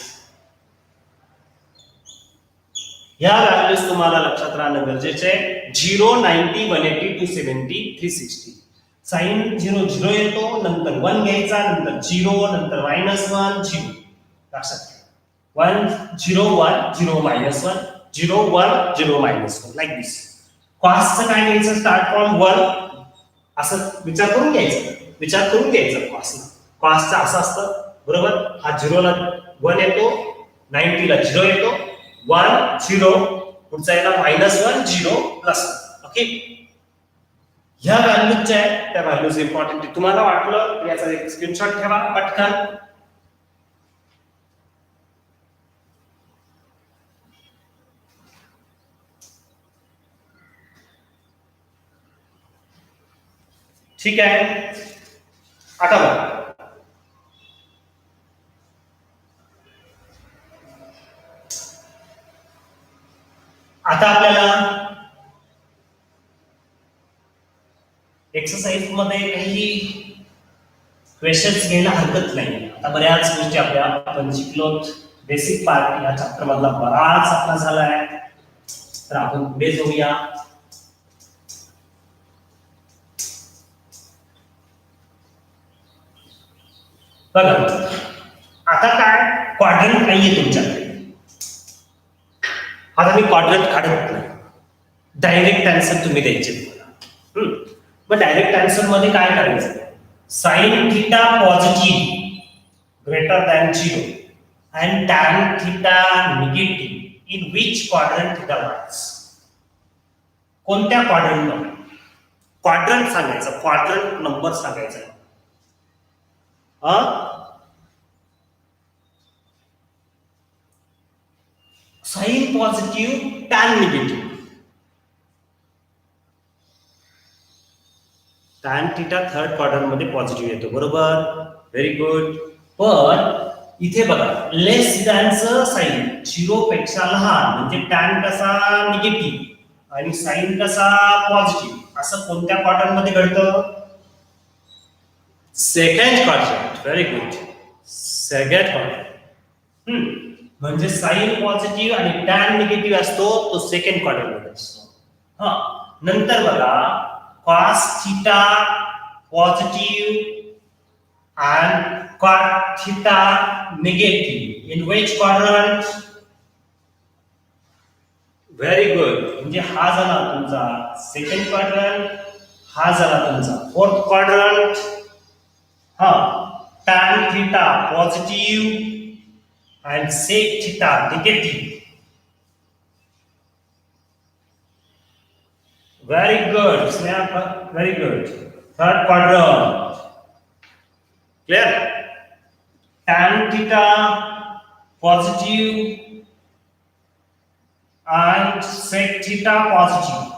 या व्हॅल्यूज तुम्हाला लक्षात राहणं गरजेचे आहे. 0 90 180 270 360. साइन 0 0 येतो, नंतर 1 घ्यायचा, नंतर 0, नंतर -1 0. लक्षात घ्या. 1 0 1 0 -1 0 1 0 -1 लाईक दिस. कॉसचं काय घ्यायचं? स्टार्ट फ्रॉम 1 असं विचार करून घ्यायचं कॉसला. कॉसचं असं असतं बरोबर. हा 0 ला 1 येतो, 90 ला 0 येतो, 1 0, पुढचा याला -1 0 +1. ओके. ह्या व्हॅल्यूज ज्या आहेत त्या व्हॅल्यूज इम्पॉर्टंट आहे. तुम्हाला वाटलं याचा एक स्क्रीनशॉट ठेवा पटकन. ठीक आहे. आता बघा, आता आपल्याला एक्सरसाइज मध्ये काही क्वेश्चन्स घ्यायला हरकत नाही. आता बऱ्याच गोष्टी आपण शिकलो. बेसिक पार्ट या चॅप्टर मधला बराच आपला झालाय. तर आपण पुढे जाऊया. बघा, आता काय क्वाड्रंट नाहीये तुमच्याकडे. आता मी क्वाड्रंट काढत नाही, डायरेक्ट आन्सर तुम्ही द्यायचे. मग डायरेक्ट आन्सर मध्ये काय करायचं? Sine theta positive greater than 0 and tan theta negative in which quadrant theta lies. कोणत्या क्वाड्रंट मध्ये? क्वाड्रंट सांगायचं, क्वाड्रंट नंबर सांगायचा. Sine positive tan negative. Tan theta third quadrant मध्ये पॉझिटिव्ह येतो बरोबर. Very good. पण इथे बघा, लेस दॅनचं साइन 0 पेक्षा लहान म्हणजे टॅन कसा निगेटिव्ह आणि साइन कसा पॉझिटिव्ह, असं कोणत्या क्वाड्रंट मध्ये घडतं? Second quadrant. Very good. Second quadrant. म्हणजे साइन पॉझिटिव्ह आणि टॅन निगेटिव्ह असतो तो सेकंड क्वाड्रंट मध्ये असतो. नंतर बघा, cos theta positive and cot theta negative in which quadrant? Very good. म्हणजे हा झाला तुमचा सेकंड क्वाड्रंट, हा झाला तुमचा fourth quadrant. tan theta positive and sec theta negative. Very good, Snap. Very good. Third quadrant. Clear? Tan theta positive and sec theta positive.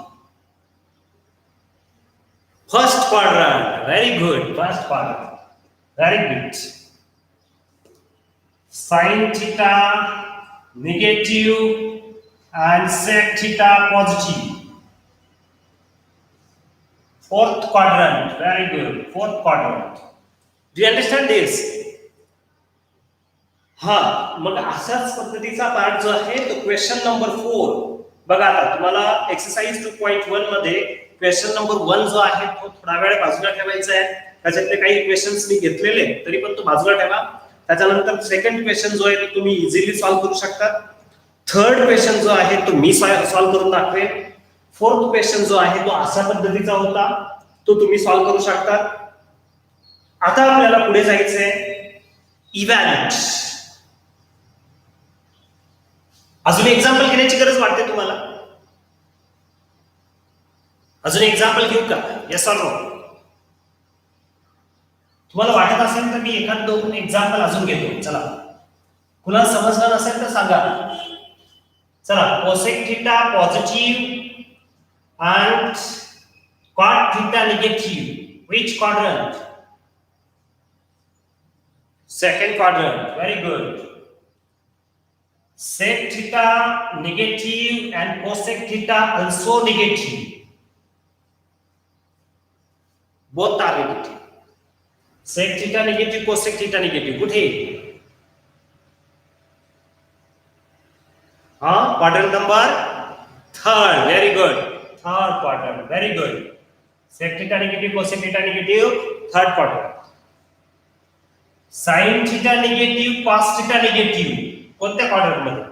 First quadrant. Very good. First quadrant. Very good. Sin theta negative and sec theta positive. Fourth quadrant. Very good. Fourth quadrant. Do you understand this? मग अशाच पद्धतीचा part जो आहे तो question number 4. बघा, आता तुम्हाला exercise 2.1 मध्ये क्वेश्चन नंबर 1 जो आहे तो थोडा वेळ बाजूला ठेवायचा आहे. त्याच्यातले काही क्वेश्चन्स मी घेतलेले तरी पण तो बाजूला ठेवा. त्याच्यानंतर सेकंड क्वेश्चन जो आहे तो तुम्ही इझिली सॉल्व्ह करू शकता. थर्ड क्वेश्चन जो आहे तो मी सॉल्व्ह करून दाखवेन. फोर्थ क्वेश्चन जो आहे तो अशा पद्धतीचा होता, तो तुम्ही सॉल्व्ह करू शकता. आता आपल्याला पुढे जायचंय इव्हॅल्युएट. अजून एक्झाम्पल घेण्याची गरज वाटते तुम्हाला? अजून एक्झाम्पल घेऊ का? Yes or no? तुम्हाला वाटत असेल तर मी एखाद दोन एक्झाम्पल अजून घेतो. चला, कुणाला समजलं नसेल तर सांगा. चला, cosec theta positive and cot theta negative, which quadrant? Second quadrant, very good. Sec theta negative and cosec theta also negative. Both are negative. Sec theta negative, cosec theta negative. कुठे? Quadrant number third. Very good. Third quadrant. Very good. Sec theta negative, cosec theta negative. Third quadrant. Sin theta negative, cos theta negative. कोणत्या quadrant मध्ये?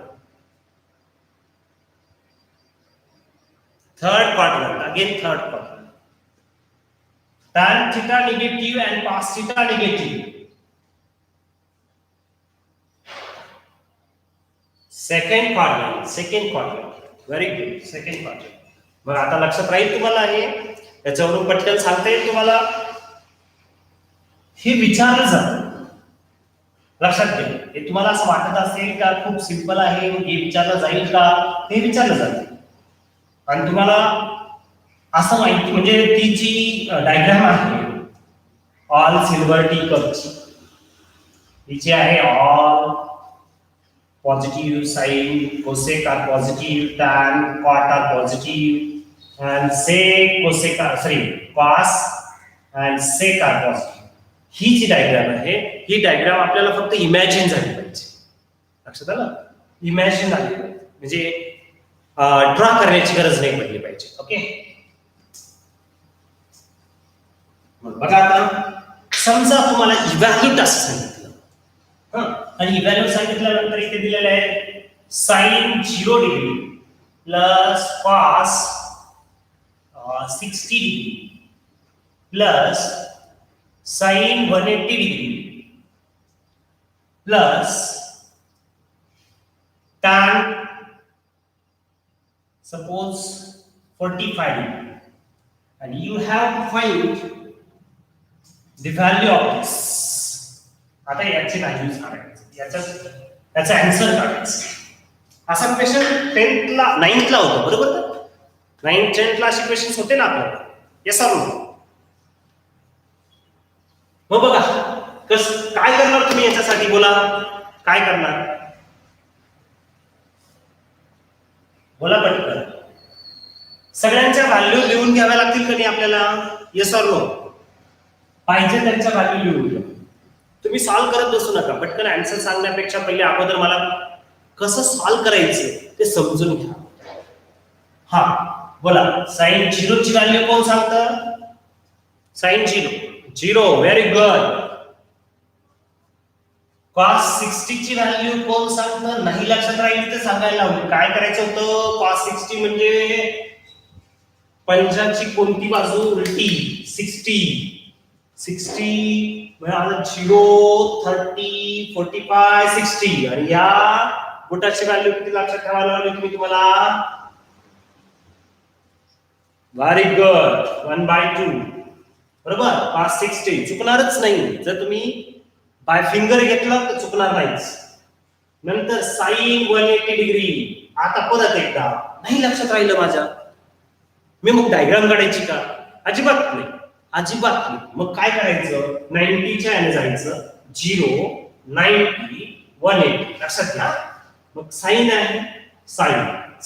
Third quadrant. Again third quadrant. Tan theta negative and cos theta negative. Second quadrant. Second quadrant. Very good. Second quadrant. मग आता लक्षात राहील तुम्हाला हे याच्यावरून पटकन सांगता येईल तुम्हाला हे विचारलं जातं. लक्षात घ्या. हे तुम्हाला असं वाटत असेल का खूप सिंपल आहे हे विचारलं जाईल का? हे विचारलं जातं. आणि तुम्हाला असं माहिती म्हणजे ती जी डायग्राम आहे ऑल सिल्वर टी कपची हिची आहे all positive sine cosec are positive tan cot are positive and sec cosec are sorry cos and sec are positive. ही जी डायग्राम आहे ही डायग्राम आपल्याला फक्त इमॅजिन झाली पाहिजे. लक्षात आलं? इमॅजिन झाली पाहिजे म्हणजे ड्रॉ करण्याची गरज नाही पडली पाहिजे. ओके बघा आता समजा तुम्हाला इव्हॅल्यूट असं सांगितलं आणि इव्हॅल्यूट सांगितल्यानंतर इथे दिलेलं आहे sine 0 degree plus cos 60 degree plus sine 180 degree plus tan suppose 45 degree and you have to find the value of this. आता याची व्हॅल्यूज काढायची याचा आन्सर काढायचा. असा क्वेश्चन 10th ला 9th ला होता बरोबर ना? 9th 10th ला असे क्वेश्चन्स होते ना आपल्याला. Yes or no? मग बघा काय करणार तुम्ही याच्यासाठी बोला काय करणार बोला पटकन. सगळ्यांच्या व्हॅल्यू लिहून घ्याव्या लागतील का नाही आपल्याला? Yes or no? पाहिजे त्यांच्या व्हॅल्यू लिहून घ्या. तुम्ही सॉल्व्ह करत बसू नका. पटकन आन्सर सांगण्यापेक्षा पहिले अगोदर मला कसं सॉल्व्ह करायचं ते समजून घ्या. हा बोला साइन 0 ची व्हॅल्यू कोण सांगतं? Sign 0 very good. cos 60 ची व्हॅल्यू कोण सांगतं? नाही लक्षात राहील तर सांगायला लावली. काय करायचं होतं? cos 60 म्हणजे पंजाची कोणती बाजू उलटी? 60 म्हणजे 0 30 45 60 आणि या बोटाची व्हॅल्यू किती लक्षात ठेवायला लावली तुम्ही तुम्हाला? व्हेरी गुड 1/2 बरोबर. cos 60 चुकणारच नाही. जर तुम्ही बाय फिंगर घेतला तर चुकणार नाहीच. नंतर साइन 180 डिग्री. आता परत एकदा नाही लक्षात राहिलं माझ्या मी मग डायग्राम काढायची का? अजिबात नाही अजिबात नाही. मग काय करायचं? 90 च्या याने जायचं 0 90 180 लक्षात घ्या. मग साइन आहे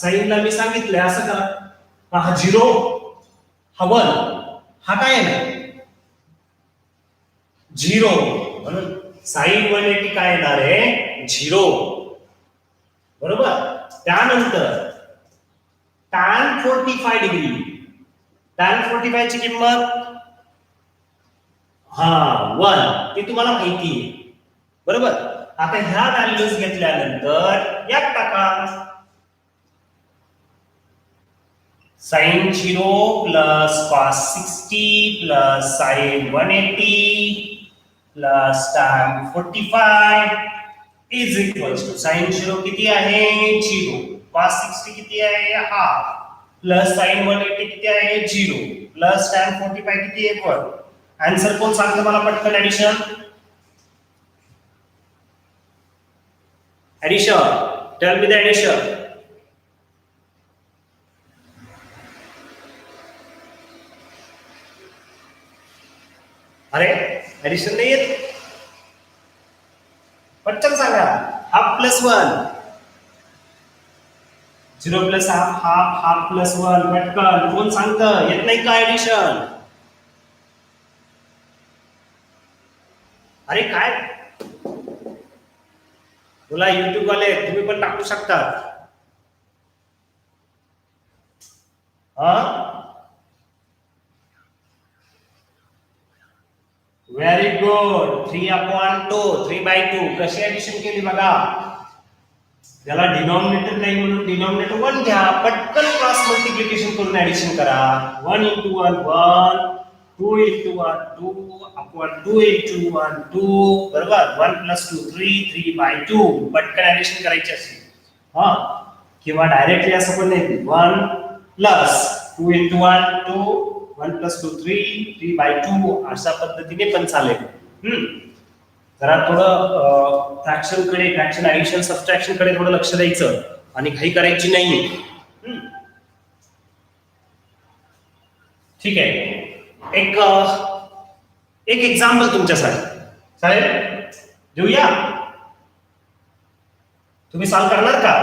साइनला मी सांगितलंय असं करा. हा 0 हा 1 हा काय आहे 0 म्हणून साइन 180 काय येणार आहे? 0 बरोबर. त्यानंतर tan 45 डिग्री. tan 45 ची किंमत 1 ती तुम्हाला माहिती आहे बरोबर. आता ह्या व्हॅल्यूज घेतल्यानंतर यात टाका. Sine 0 plus cos 60 plus sine 180 plus tan 45 is equals to sine 0 किती आहे? 0. cos 60 किती आहे? हाफ प्लस साइन 180 किती आहे? 0 प्लस tan 45 किती आहे? 1. आन्सर कोण सांगतं मला पटकन? Addition tell me the addition. अरे ऍडिशन नाही येत. पटकन सांगा. Half plus 1. 0 plus half, half plus 1. पटकन कोण सांगतं? येत नाही का ऍडिशन? अरे काय बोला, युट्यूब वाले तुम्ही पण टाकू शकता. हा, व्हेरी गुड. 3/2, 3/2 कशी ऍडिशन केली बघा. त्याला डिनॉमिनेटर नाही म्हणून डिनॉमिनेटर 1 घ्या. पटकन क्रॉस मल्टिप्लिकेशन करून ऍडिशन करा. 1 into 1 1, 2 into 1 2, upon 2 into 1 2. बरोबर. 1 plus 2 3, 3/2. पटकन ऍडिशन करायची असेल हा, किंवा डायरेक्टली असं पण नाही. 1 plus 2 into 1 2, 1 plus 2 3, 3/2 अशा पद्धतीने पण चालेल. जरा थोडं फ्रॅक्शन कडे, फ्रॅक्शन ऍडिशन सबट्रॅक्शन कडे थोडं लक्ष द्यायचं आणि घाई करायची नाही. ठीक आहे. एक एक एक्झाम्पल तुमच्यासाठी चालेल, देऊया. तुम्ही सॉल्व करणार का?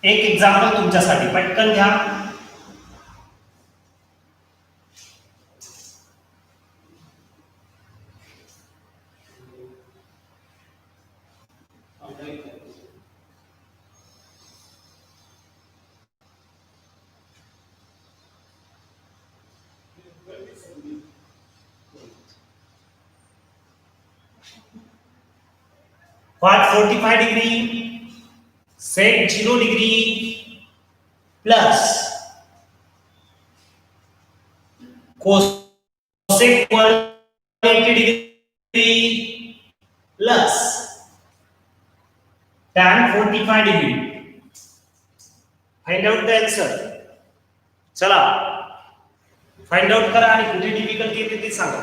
एक एक्झाम्पल तुमच्यासाठी पटकन घ्या. Cot 45 degree, sec 0 degree plus cosec 180 degree plus tan 45 degree. Find out the answer. चला फाइंड आउट करा आणि कुठे डिफिकल्टी येते ते सांगा.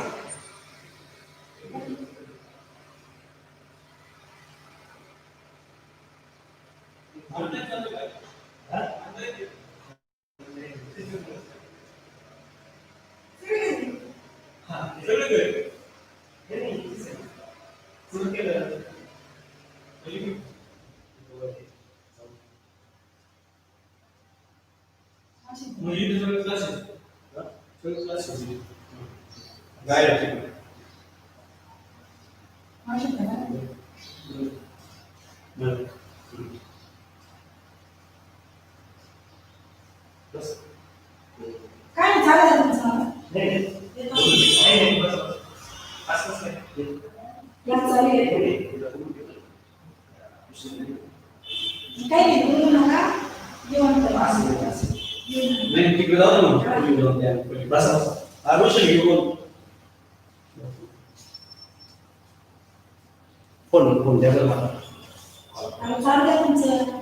काय झालं तुमचं? काही नाही बोलू नका. जेवण करा. नाही तिकडे जाऊ ना. बस आरोग्य घेऊन फोन द्या मला. आणि चाललंय तुमचं.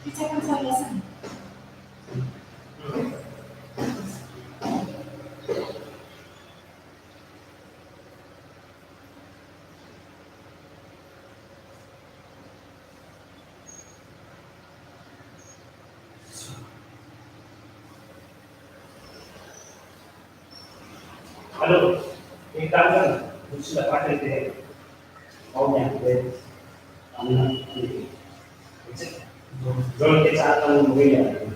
तिचं पण चाललं असं. हॅलो, एक काम कर ना, दुसरीला पाठवते पाहुण्या जवळ त्याचा आता मोबाईल आहे.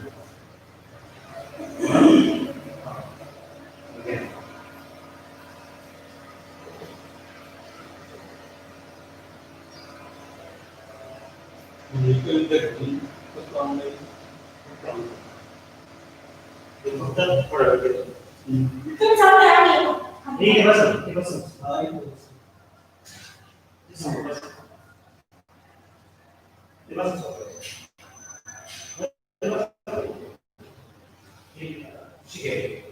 फक्त थोडं वेळ. तुम्ही चाललंय आम्ही. ठीक आहे, बस बस. ठीक आहे.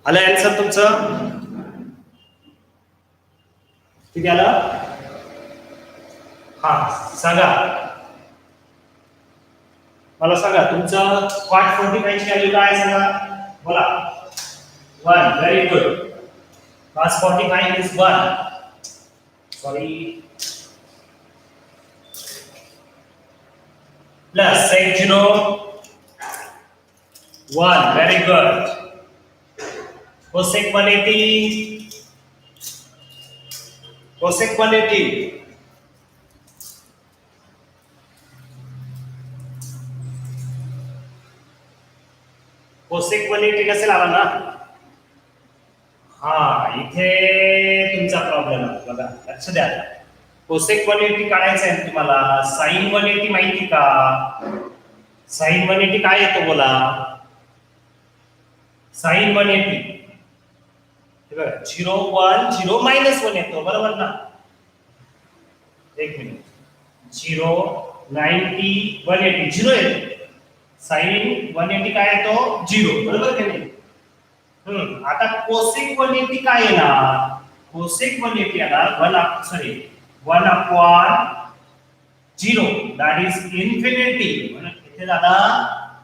आलं आन्सर तुमचं? किती आलं? हा सांगा, मला सांगा तुमचं cot 45 ची व्हॅल्यू काय आहे सांगा बोला. 1. Very good. cos 45 is 1. Sorry. Plus sec 0 1. Very good. Cosec 180. Cosec 180. Cosec 180 नसेल आला ना? हा इथे तुमचा प्रॉब्लेम आहे बघा, लक्ष द्या. Cosec 180 काढायचं आहे तुम्हाला. sin 180 माहिती का? sin 180 काय येतो बोला? sin 180 हे बघा 0 1 0 -1 येतो बरोबर ना? एक मिनिट. 0 90 180 0 येतो. sin 180 काय येतो? 0 बरोबर की नाही? आता cosec 180 काय येणार? cosec 180 येणार 1 upon 0 that is infinity. म्हणून इथे दादा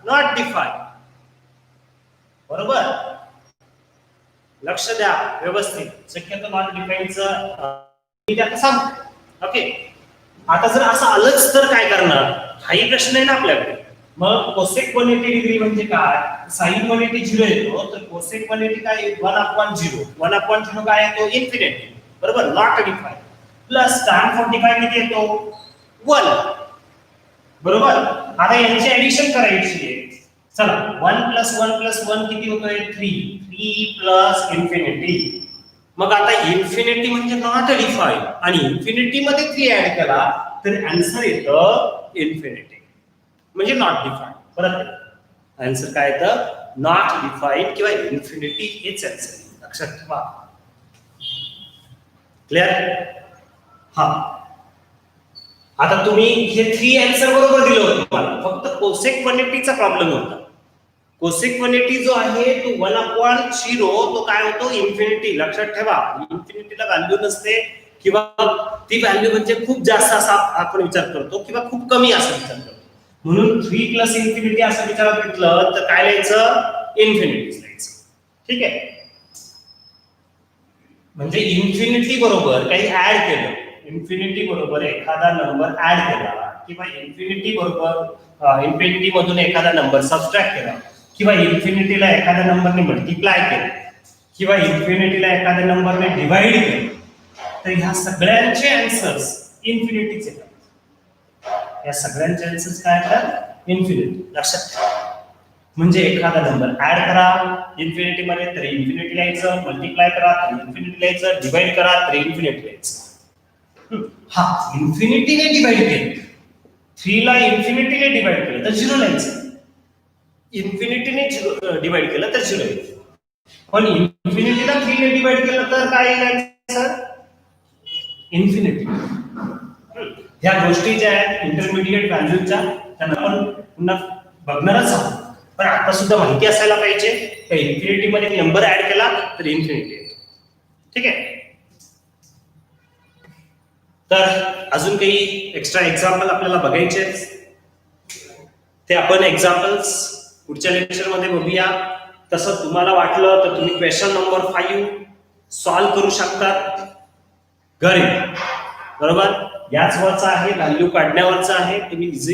not defined. बरोबर, लक्ष द्या व्यवस्थित. शक्यतो नॉट डिफाईनचं मी आता सांगतो. ओके, आता जर असं आलंच तर काय करणार? हाही प्रश्न आहे ना आपल्याकडे. मग cosec 180 डिग्री म्हणजे काय? sin 180 0 येतो, तर cosec 180 काय? 1 upon 0. 1 upon 0 काय येतो? इन्फिनिटी. बरोबर, नॉट डिफाईन. प्लस tan 45 किती येतो? 1. बरोबर, आता यांची ऍडिशन करायची आहे. चला 1 + 1 + 1 किती होतोय? 3. 3 प्लस इन्फिनिटी. मग आता इन्फिनिटी म्हणजे नॉट डिफाईन आणि इन्फिनिटी मध्ये 3 ऍड केला तर आन्सर येतं इन्फिनिटी म्हणजे नॉट डिफाईन. परत आन्सर काय येतं? नॉट डिफाईन किंवा इन्फिनिटी हेच आन्सर. लक्षात ठेवा. क्लिअर? हा, आता तुम्ही हे 3 आन्सर बरोबर दिलं होतं तुम्हाला, फक्त cosec 180 चा प्रॉब्लेम होता. cosec 180 जो आहे तो 1 upon 0 तो काय होतो? इन्फिनिटी. लक्षात ठेवा, इन्फिनिटीला व्हॅल्यू नसते किंवा ती व्हॅल्यू म्हणजे खूप जास्त असा आपण विचार करतो किंवा खूप कमी असा विचार करतो. म्हणून 3 + इन्फिनिटी असं विचारात घेतलं तर काय लिहायचं? इन्फिनिटी लिहायचं. ठीक आहे, म्हणजे इन्फिनिटी बरोबर काही ऍड केलं, इन्फिनिटी बरोबर एखादा नंबर ऍड केला किंवा इन्फिनिटी बरोबर इन्फिनिटी मधून एखादा नंबर सबट्रॅक्ट केला किंवा इन्फिनिटीला एखाद्या नंबरने मल्टिप्लाय केलं किंवा इन्फिनिटीला एखाद्या नंबरने डिवाइड केलं, तर ह्या सगळ्यांचे आन्सर्स इन्फिनिटीचे येतात. या सगळ्यांचे आन्सर्स काय येतात? इन्फिनिटी. लक्षात ठेवा. म्हणजे एखादा नंबर ऍड करा इन्फिनिटी मध्ये तर इन्फिनिटी लिहायचं, मल्टिप्लाय करा तर इन्फिनिटी लिहायचं, डिवाइड करा तर इन्फिनिटी लिहायचं. हा, इन्फिनिटीने डिवाइड केलं, 3 ला इन्फिनिटीने डिवाइड केलं तर 0 लिहायचं. इन्फिनिटीने डिवाइड केलं तर 0 लिहायचं. पण इन्फिनिटीला 3 ने डिवाइड केलं तर काय लिहायचं? इन्फिनिटी. ह्या गोष्टी ज्या आहेत इंटरमिडिएट व्हॅल्यूच्या त्यांना आपण पुन्हा बघणारच आहोत. पण आता सुद्धा माहिती असायला पाहिजे की इन्फिनिटी मध्ये नंबर ऍड केला तर इन्फिनिटी येतो. ठीक आहे, तर अजून काही एक्स्ट्रा एक्झाम्पल आपल्याला बघायचे ते आपण एक्झाम्पल्स पुढच्या लेक्चर मध्ये बघूया. तसं तुम्हाला वाटलं तर तुम्ही क्वेश्चन नंबर 5 सॉल्व्ह करू शकतात घरी. बरोबर, याच वरचा आहे, व्हॅल्यू काढण्यावरचा आहे. तुम्ही इझिली